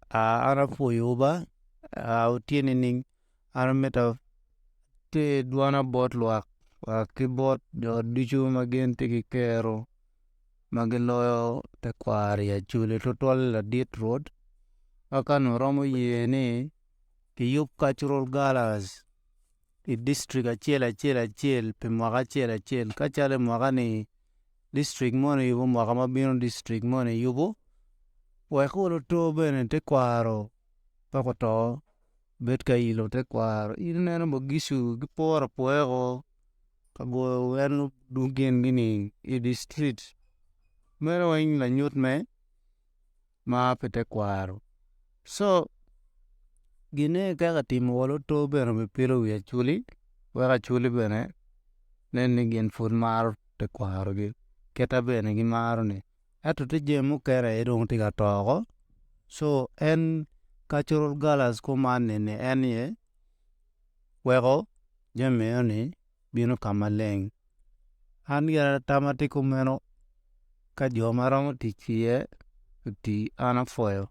ana foyuba utieni ning ana meta te duana bot luak ki bot jo ducu magen tiki kero magiloyo te kwari acholi tutwal ladit rwot akan romo yeni ki yup cultural galas i district achiel pi mwaka achiel ka chale mwaka ni district mone yubo mwaka mabino district mone yubo wekulu to bene te kwaro pako to bet ka ilo te kwaro in neno mo gisu giporo poego kago wenu dungien gini i district meno weng la nyut me ma pete kwaro so gine kaka timo walo to bene me pilo wi acholi weka acholi bene nen ni gin fun maro te kwaro gi keta bene gi maro ni eto te jemu kere idong tiga toko so en cultural galas kumane ne en ye weko jeme ni bino kamaleng an ya Tama ti kumeno ka jo maromo ti chie ti ana foyo